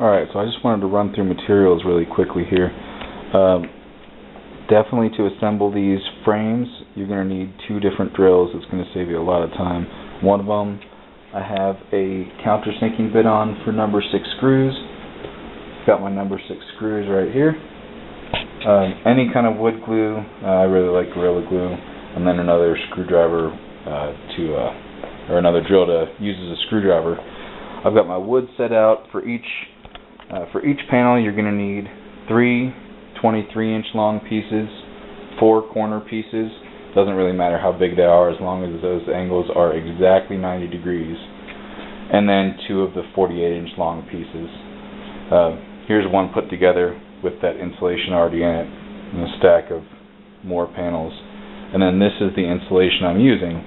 Alright, so I just wanted to run through materials really quickly here. Definitely to assemble these frames, you're going to need two different drills. It's going to save you a lot of time. One of them, I have a countersinking bit on for number 6 screws. Got my number 6 screws right here. Any kind of wood glue, I really like Gorilla Glue, and then another screwdriver or another drill to use as a screwdriver. I've got my wood set out for each panel. You're going to need 3 23-inch long pieces, 4 corner pieces. Doesn't really matter how big they are as long as those angles are exactly 90 degrees. And then 2 of the 48-inch long pieces. Here's one put together with that insulation already in it, and a stack of more panels. And then this is the insulation I'm using,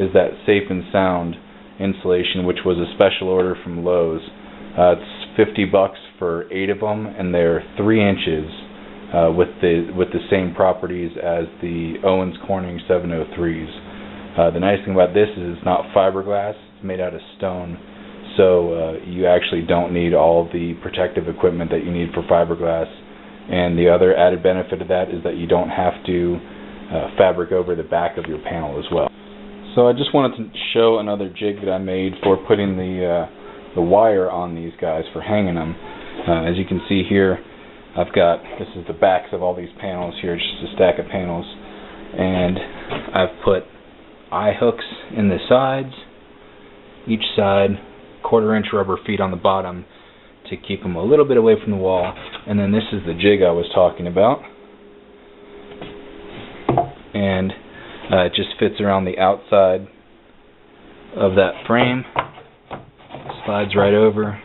is that Safe and Sound insulation, which was a special order from Lowe's. It's $50 for 8 of them, and they're 3 inches with the same properties as the Owens Corning 703s. The nice thing about this is it's not fiberglass; it's made out of stone. So you actually don't need all the protective equipment that you need for fiberglass. And the other added benefit of that is that you don't have to fabric over the back of your panel as well. So I just wanted to show another jig that I made for putting the wire on these guys for hanging them. As you can see here, this is the backs of all these panels here, just a stack of panels. And I've put eye hooks in the sides, each side, 1/4-inch rubber feet on the bottom to keep them a little bit away from the wall. And then this is the jig I was talking about, and it just fits around the outside of that frame, slides right over,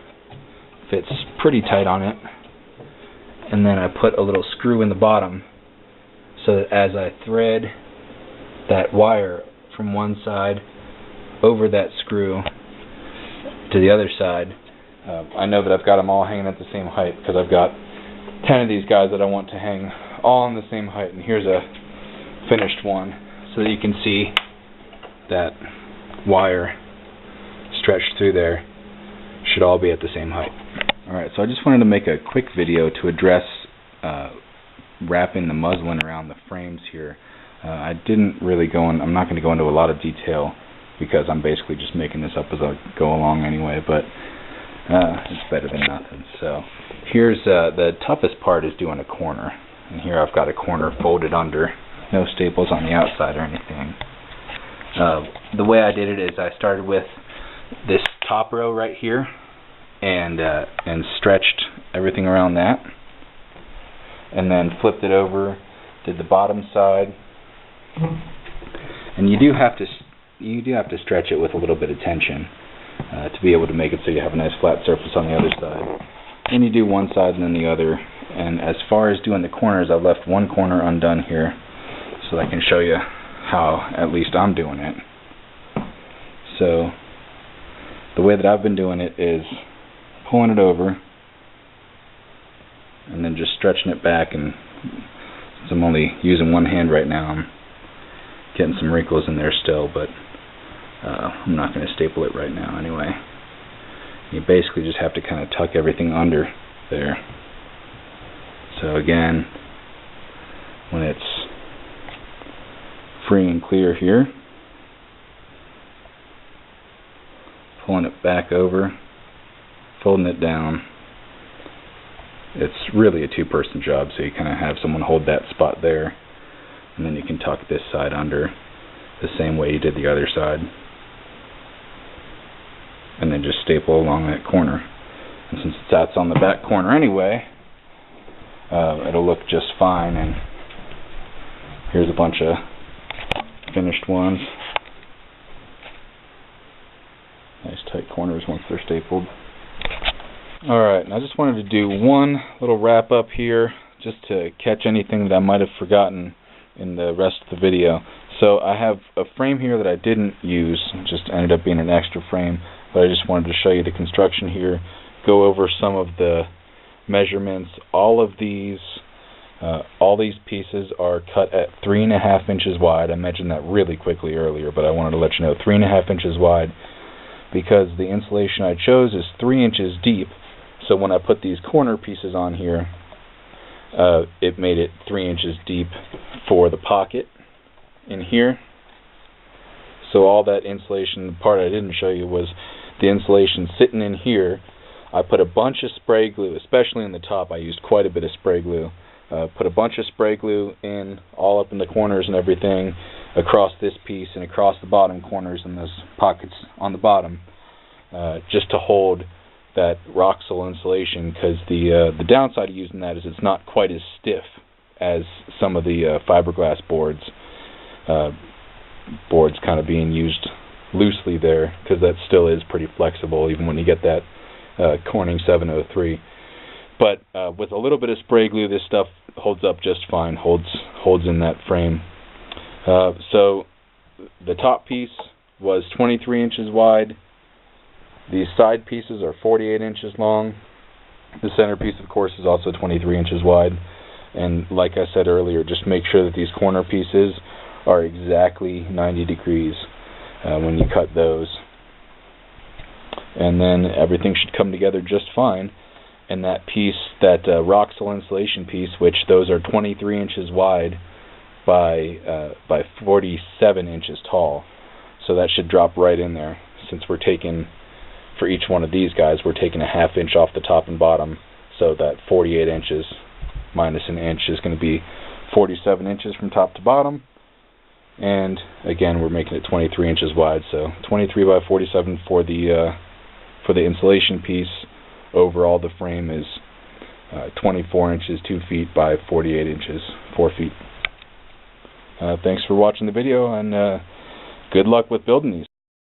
fits pretty tight on it. And then I put a little screw in the bottom so that as I thread that wire from one side over that screw to the other side, I know that I've got them all hanging at the same height because I've got 10 of these guys that I want to hang all on the same height. And here's a finished one so that you can see that wire stretched through there. Should all be at the same height. Alright, so I just wanted to make a quick video to address wrapping the muslin around the frames here. I didn't really I'm not going to go into a lot of detail because I'm basically just making this up as I go along anyway, but it's better than nothing. So here's the toughest part is doing a corner, and here I've got a corner folded under, no staples on the outside or anything. The way I did it is I started with this top row right here and stretched everything around that, and then flipped it over, did the bottom side, and you do have to stretch it with a little bit of tension to be able to make it so you have a nice flat surface on the other side. Then you do one side and then the other. And as far as doing the corners, I've left one corner undone here so that I can show you how at least I'm doing it. So the way that I've been doing it is pulling it over and then just stretching it back, and since I'm only using one hand right now, I'm getting some wrinkles in there still, but I'm not going to staple it right now anyway. You basically just have to kind of tuck everything under there. So again, when it's free and clear here, pulling it back over, folding it down. It's really a two-person job, so you kind of have someone hold that spot there, and then you can tuck this side under the same way you did the other side, and then just staple along that corner. And since that's on the back corner anyway, it'll look just fine. And here's a bunch of finished ones. Nice tight corners once they're stapled. Alright, and I just wanted to do one little wrap up here just to catch anything that I might have forgotten in the rest of the video. So I have a frame here that I didn't use, just ended up being an extra frame, but I just wanted to show you the construction here, go over some of the measurements. All these pieces are cut at 3.5 inches wide. I mentioned that really quickly earlier, but I wanted to let you know 3.5 inches wide because the insulation I chose is 3 inches deep, So when I put these corner pieces on here, it made it 3 inches deep for the pocket in here. So all that insulation, the part I didn't show you was the insulation sitting in here. I put a bunch of spray glue, especially in the top. I used quite a bit of spray glue. Put a bunch of spray glue in, all up in the corners and everything, across this piece and across the bottom corners and those pockets on the bottom, just to hold that Roxol insulation, because the downside of using that is it's not quite as stiff as some of the fiberglass boards. Boards kind of being used loosely there, because that still is pretty flexible even when you get that Corning 703. But with a little bit of spray glue, this stuff holds up just fine, holds in that frame. So the top piece was 23 inches wide. These side pieces are 48 inches long. The center piece, of course, is also 23 inches wide. And like I said earlier, just make sure that these corner pieces are exactly 90 degrees when you cut those. And then everything should come together just fine. And that piece, that Roxol insulation piece, which those are 23 inches wide by 47 inches tall. So that should drop right in there. Since we're taking, for each one of these guys, we're taking a ½ inch off the top and bottom. So that 48 inches minus an inch is going to be 47 inches from top to bottom. And again, we're making it 23 inches wide. So 23 by 47 for the insulation piece. Overall, the frame is 24 inches, 2 feet by 48 inches, 4 feet. Thanks for watching the video, and good luck with building these.